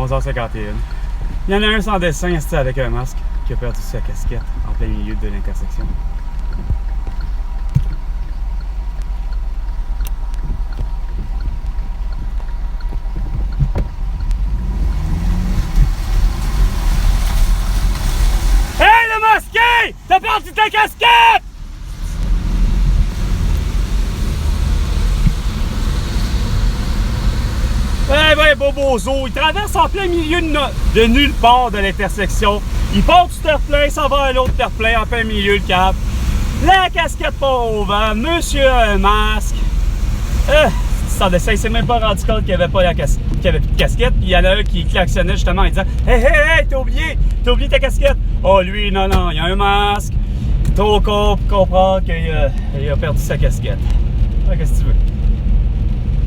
11h51. Il y en a un sans dessin, assis avec un masque, qui a perdu sa casquette en plein milieu de l'intersection. Hey, le masqué! T'as perdu ta casquette! Ouais, bobozo, il traverse en plein milieu de nulle part de l'intersection. Il part du terre-plein, s'en va à l'autre terre-plein, en plein milieu le cap. La casquette part au vent, monsieur a un masque. Sans dessin, il s'est même pas rendu compte qu'il n'y avait pas qu'il y avait plus de casquette. Puis il y en a un qui klaxonnait justement en disant hey, t'as oublié ta casquette. Oh, lui, non, il a un masque. Trop con pour comprendre qu'il a perdu sa casquette. Qu'est-ce que tu veux?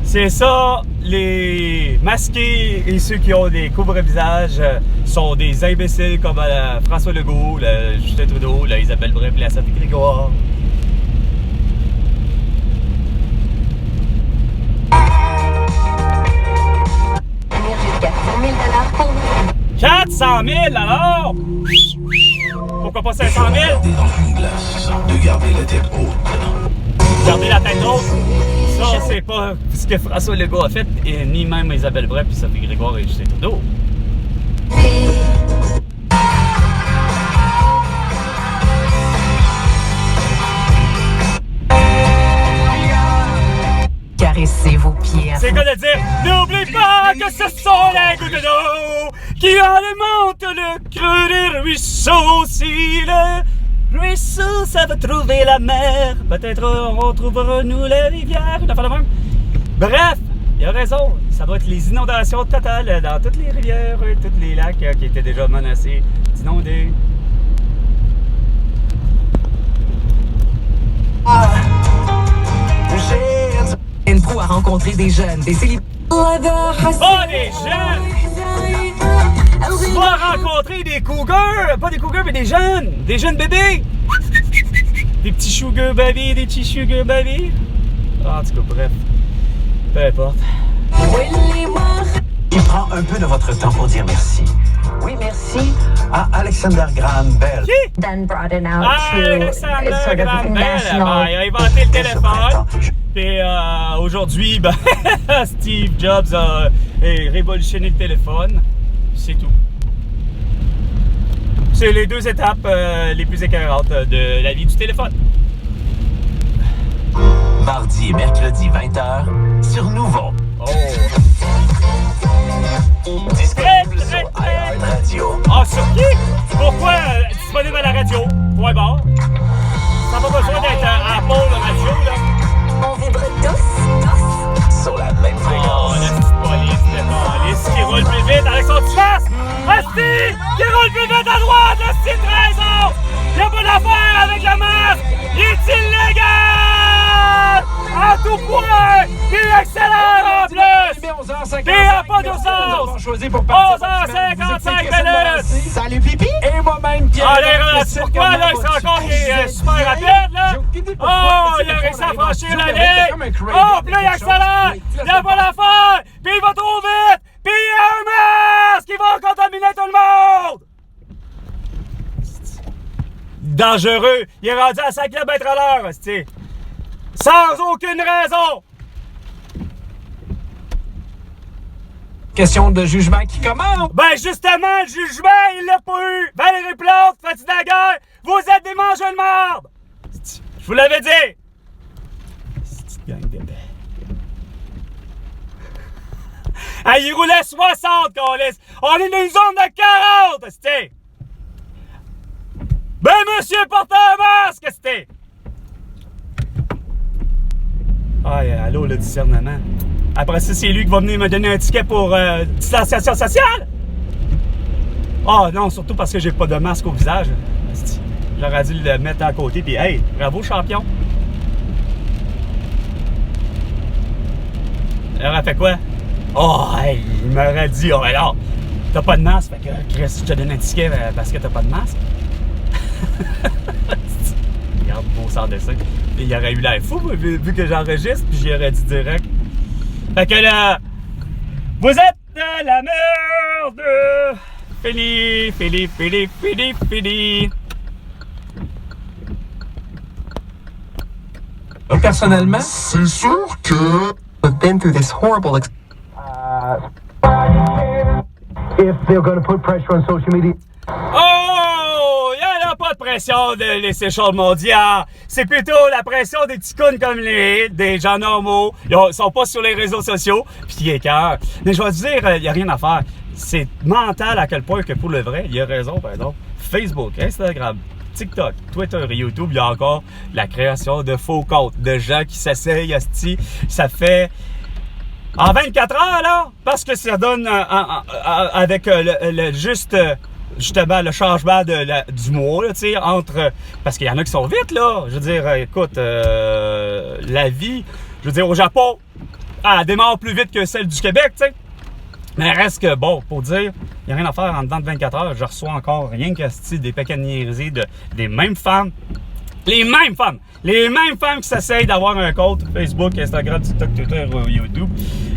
C'est ça, les masqués et ceux qui ont des couvre-visages sont des imbéciles comme François Legault, Justin Trudeau, Isabelle Brep, la Sophie Grégoire. Jusqu'à 100 000 $ pour vous. 400 000 alors? Pourquoi pas 500 000? Regardez dans une glace, de garder la tête haute. Garder la tête haute. Ça, c'est pas ce que François Legault a fait, et ni même Isabelle Brep, puis Sophie Grégoire et Justin Trudeau. Caressez vos pieds. C'est quoi de dire n'oublie pas que ce sont les gouttes d'eau qui alimentent le creux des ruisseaux. Si le ruisseau, ça va trouver la mer, peut-être on retrouvera nous les rivières. Bref, il a raison. Ça va être les inondations totales dans toutes les rivières, tous les lacs qui étaient déjà menacés d'inonder. Info a rencontré des jeunes, des célibataires. Oh, des jeunes! Tu vas rencontrer des cougars! Pas des cougars, mais des jeunes bébés! Des petits sugar baby, des petits sugar baby. En tout cas, bref. Peu importe. Il prend un peu de votre temps pour dire merci. Oui, merci à Alexander Graham Bell. Qui? Then brought it out Alexander to Graham Bell, national. il a inventé le téléphone. Et aujourd'hui, ben, Steve Jobs a révolutionné le téléphone. C'est tout. C'est les deux étapes les plus écœurantes de la vie du téléphone. Mardi et mercredi 20h sur Nouveau. Oh. Disponible sur iHeartRadio. Ah, sur qui? Pourquoi disponible à la radio? Point barre. Ça n'a pas besoin d'être à Apple Radio, là. On vibre tous. Sur la même Oh, fréquence. la petite police qui roule plus vite avec son petit masque! Asti! Qui roule plus vite à droite! Asti de raison! Y'a pas d'affaire avec le masque! Il est illégal! En tout point! Il accélère en plus! 11h55. Il a pas d'urgence! 11h55 minutes! Salut Pipi! Et moi-même, Pierre. Allez, c'est pourquoi là, il se rend compte qu'il est super rapide, là? Oh, il a réussi à franchir la ligne! Oh, puis là, il accélère! Il n'a pas d'affaire! Puis il va trop vite! Puis il y a un masque qui va contaminer tout le monde! Dangereux! Il est rendu à 5 km/h, hostie! Sans aucune raison! Question de jugement qui commence. Ben justement, le jugement, il l'a pas eu! Valérie Plante, Fatih Daguerre, vous êtes des mangeurs de marde! Je vous l'avais dit! Petite gang d'épais. Ah, il roulait 60, câlisse! On est dans une zone de 40, c'était! Ben monsieur, portez un masque, c'était! Ah, allô, le discernement. Après ça, c'est lui qui va venir me donner un ticket pour distanciation sociale? Ah non, surtout parce que j'ai pas de masque au visage. J'aurais dû le mettre à côté, puis hey, bravo champion! Il aurait fait quoi? Oh, hey, il m'aurait dit, oh, alors, t'as pas de masque, fait que Chris, je te donne un ticket parce que t'as pas de masque. Regarde, beau sans dessin. Et il aurait eu l'air fou, vu que j'enregistre, puis j'y aurais dit direct. Fait que là, vous êtes de la merde. Fini. Personnellement, C'est sûr que... We've been through this horrible If they're going to put pressure on social media. Oh! Il n'y a pas de pression des social media. C'est plutôt la pression des petits cons comme des gens normaux. Ils sont pas sur les réseaux sociaux. Puis qui écœurent. Mais je vais te dire, il n'y a rien à faire. C'est mental à quel point que pour le vrai, il a raison, pardon. Facebook, Instagram, TikTok, Twitter et YouTube, il y a encore la création de faux comptes, de gens qui s'essayent, asti. Ça fait en 24 heures, là, parce que ça donne avec justement le changement du mois, tu sais, entre... Parce qu'il y en a qui sont vite, là. Je veux dire, écoute, la vie, je veux dire, au Japon, elle démarre plus vite que celle du Québec, tu sais. Mais reste que, bon, pour dire, il n'y a rien à faire en dedans de 24 heures. Je reçois encore rien que des pécaniaiseries des mêmes femmes. Les mêmes femmes qui s'essayent d'avoir un compte Facebook, Instagram, TikTok, Twitter ou YouTube,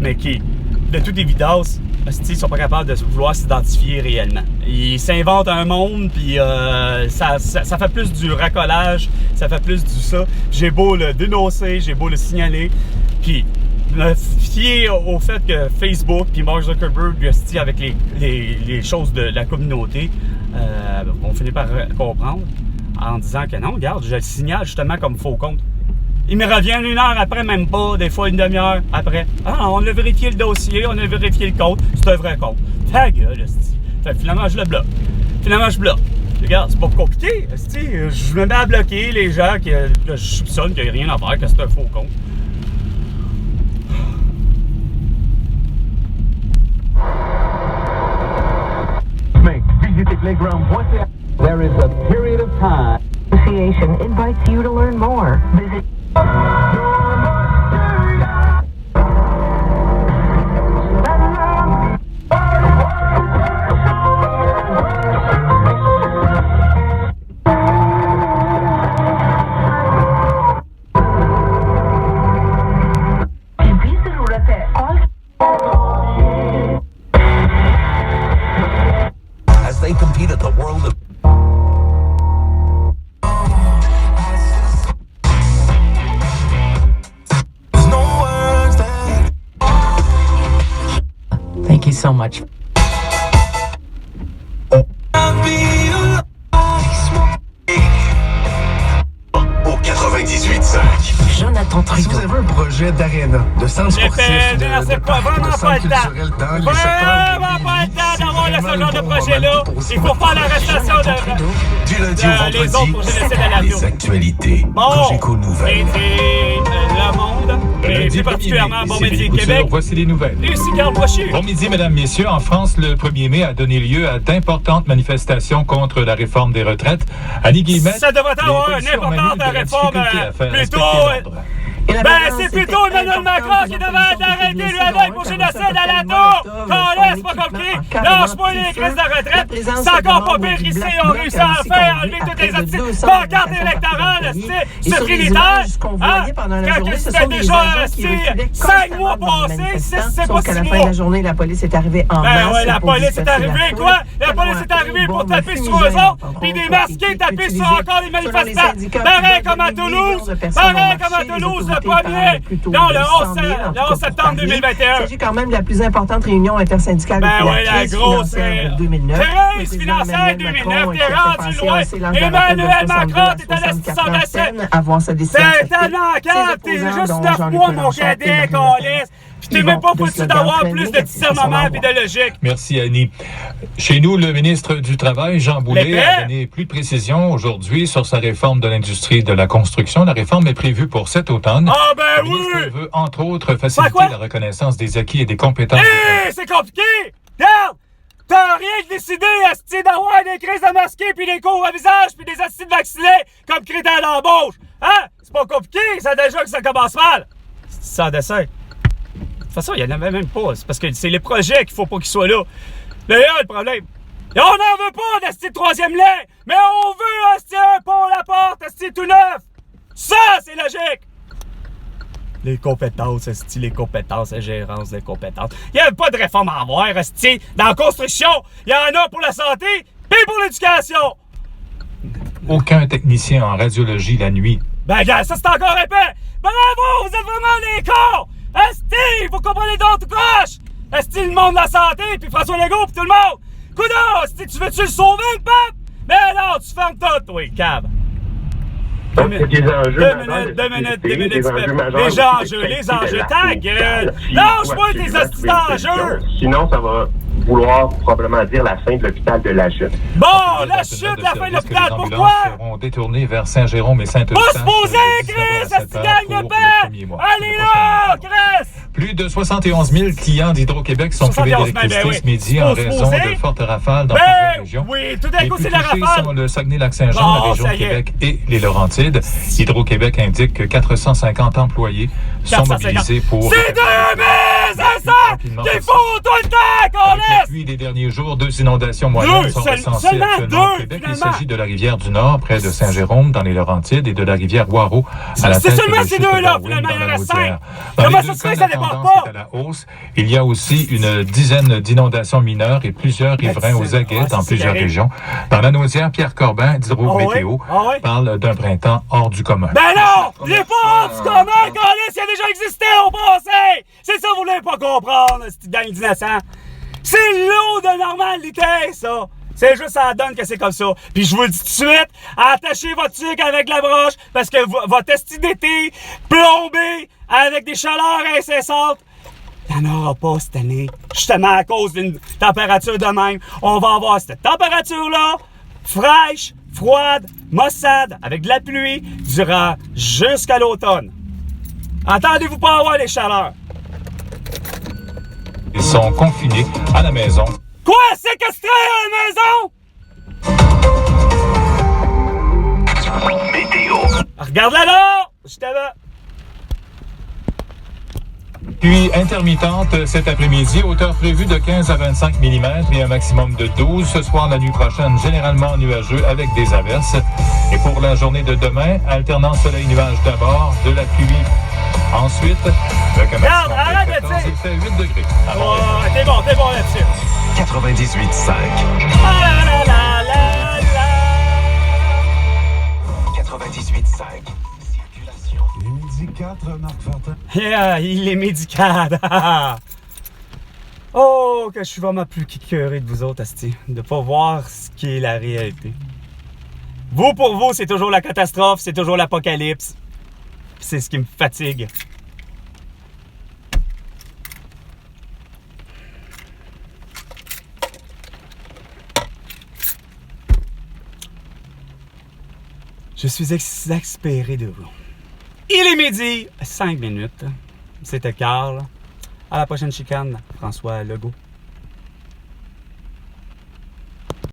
mais qui, de toute évidence, ils sont pas capables de vouloir s'identifier réellement. Ils s'inventent un monde, puis ça fait plus du racolage, ça fait plus du ça. J'ai beau le dénoncer, j'ai beau le signaler, puis me fier au fait que Facebook puis Mark Zuckerberg, avec les choses de la communauté, on finit par comprendre en disant que non, regarde, je le signale justement comme faux compte. Il me revient 1 heure après, même pas, des fois une demi-heure après. Ah, on a vérifié le dossier, on a vérifié le compte, c'est un vrai compte. Ta gueule, esti. Fait finalement, je le bloque. Regarde, c'est pas compliqué, esti. Je me mets à bloquer les gens que je soupçonne qu'il n'y a rien à faire, que c'est un faux compte. There is a period of time. Association invites you to learn more. Visit As they compete at the World of... Thank you so much. Au 98.5. Jonathan Si vous Trudeau. avez un projet d'aréna, de centre sportif, C'est pas vraiment de pas centre le temps. culturel dans les secteurs Vraiment pas le temps c'est d'avoir ce vraiment genre de le bon projet-là. moment pour se Il faut faire l'arrestation Jonathan Trudeau. Du lundi au vendredi, les autres pour génocide à l'avion. les actualités, Bon, Cogeco Nouvelles. et Le Monde, et plus particulièrement Bon Midi Québec. Voici les nouvelles. Ici Carl Brochu. Bon midi, mesdames, messieurs. En France, le 1er mai a donné lieu à d'importantes manifestations contre la réforme des retraites. Annie Guillemette, Ça devrait avoir une les policiers ont importante même eu de la réforme, difficulté à faire plutôt... respecter l'ordre. Et la Ben, balance c'est était plutôt Emmanuel importante Macron qui dans devait l'opposition arrêter publique lui-même pour Comment génocide ça à la s'appelle tour. Molotov, Calais, c'est pas son compliqué. équipement Lâche pas carrément les pris crises de feu. La retraite. présence C'est encore de pas membres pire du qu'ici. Black On Bloc réussit a à aussi faire conduit enlever à toutes près les de astuces 200 pancartes manifestations électorales, partout dans le pays. c'est Et sur les trinitaire. images qu'on voyait pendant la Quand journée, il ce s'était sont des déjà agents qui assis reculeient 5 mois constamment devant les passés, c'est manifestants, pas sauf qu'à 6 la fin de mois. la journée, la police est arrivée en Ben masse ouais, la pour police est disperser la arrivée, foule. quoi? La Selon police est un arrivée pour bombe taper sur eux fumigène, autres, entre puis des autres, masqués été taper sur utilisée. encore les Selon les manifestants. syndicats, Pareil plus de comme à 2 millions Toulouse, de personnes pareil ont comme à marché, les Toulouse le autorités parlent 1er, plutôt non, de le 100 000, 11 en tout cas, septembre pour Paris. 2021. Il s'agit quand même de la plus importante réunion intersyndicale Ben depuis ouais, la la crise grosse financière de 2009. crise financière 2009, t'es rendu loin. Emmanuel Macron, t'es à la 600 avoir sa décision C'est acceptée. tellement Ses calme, t'es opposants, juste dont 9 Jean-Luc mois, mon Mélenchon et cadet, Marine Le Pen. câlisse. Puis t'es même pas foutu d'avoir plus de discernement et de logique. Merci, Annie. Chez nous, le ministre du Travail, Jean Boulet, L'épée. a donné plus de précisions aujourd'hui sur sa réforme de l'industrie de la construction. La réforme est prévue pour cet automne. Ah ben Le ministre oui! veut, entre autres, faciliter quoi? la reconnaissance des acquis et des compétences. Hé, c'est compliqué! Regarde! T'as rien décidé, asti, d'avoir des crises de masqués, puis des cours à visage, puis des astis de vaccinés comme critère d'embauche. Hein? C'est pas compliqué, ça déjà que ça commence mal. C'est sans dessin. De toute façon, il y en avait même pas. C'est parce que c'est les projets qu'il faut pas qu'ils soient là. Là, il y a le problème. Et on n'en veut pas d'asti de troisième lait, mais on veut asti un pont à la porte, asti tout neuf. Ça, c'est logique. Les compétences, esti, les compétences, la gérance des compétences. Il n'y a pas de réforme à avoir, esti. Dans la construction, il y en a pour la santé et pour l'éducation. Aucun technicien en radiologie la nuit. Ben, gars, ça c'est encore épais. Bravo, vous êtes vraiment des cons. Esti, vous comprenez donc tout croche. Esti, le monde de la santé, puis François Legault, puis tout le monde. Coudon, esti, tu veux-tu le sauver, le pape? Ben non, tu fermes tout, toi, cave. Donc, il y a des enjeux majeurs. Deux minutes. Des enjeux majeurs. Les enjeux, ta gueule! Lâche-moi tes hosties d'enjeux! Sinon, ça va vouloir probablement dire la fin de l'hôpital de la chute. Bon, la chute, la fin de l'hôpital, pourquoi? Les ambulances seront détournées vers Saint-Jérôme et Saint-Eustache. Pas se poser, Chris! Cette gang de paix! Allez là, Chris! Plus de 71 000 clients d'Hydro-Québec sont privés d'électricité ce midi en raison de fortes rafales dans plusieurs régions. Oui, tout d'un coup, c'est la rafale. Les plus touchés sont le Saguenay-Lac-Saint-Jean, la région de Québec et les Laurentides. Hydro-Québec indique que 450 employés sont mobilisés pour... C'est 2500 qu'il faut tout le temps qu'on laisse! Depuis les derniers jours, 2 inondations moyennes sont recensées actuellement au Québec. Il s'agit de la rivière du Nord, près de Saint-Jérôme, dans les Laurentides, et de la rivière Waro, à la tête de seulement ces deux-là, finalement, il y en a 5. Comment ça se fait que ça déborde pas? À la hausse. Il y a aussi une dizaine d'inondations mineures et plusieurs riverains aux aguets dans plusieurs régions. Dans la Naudière, Pierre Corbin d'Hydro-Météo parle d'un printemps hors du commun. Ben non! Il est pas hors du commun, Carlis! Il a déjà existé au passé! C'est ça que vous voulez pas comprendre, cette gang d'innocents! C'est l'eau de normalité, ça! C'est juste ça donne que c'est comme ça. Puis je vous le dis tout de suite, attachez votre sucre avec la broche parce que votre esti d'été plombé avec des chaleurs incessantes, il n'y en aura pas cette année. Justement à cause d'une température de même. On va avoir cette température-là, fraîche, froide, maussade, avec de la pluie, durant jusqu'à l'automne. Attendez-vous pas avoir les chaleurs. Ils sont confinés à la maison. Quoi? Séquestré à la maison? Météo. Regarde-la là! Je t'avais... Pluie intermittente cet après-midi, hauteur prévue de 15 à 25 mm et un maximum de 12. Ce soir, la nuit prochaine, généralement nuageux avec des averses. Et pour la journée de demain, alternant soleil-nuage d'abord, de la pluie ensuite. Avec un maximum de 14 et fait 8 degrés. T'es bon là-dessus. 98.5. Ah la la la la. 98.5. Circulation. Les midi 4, Marc Fortin. Yeah, il est médical. Oh, que je suis vraiment plus qu'écœuré de vous autres, asti, de pas voir ce qui est la réalité. Vous, pour vous, c'est toujours la catastrophe, c'est toujours l'apocalypse. C'est ce qui me fatigue. Je suis exaspéré de vous. Il est midi, 5 minutes. C'était Carl. À la prochaine chicane, François Legault.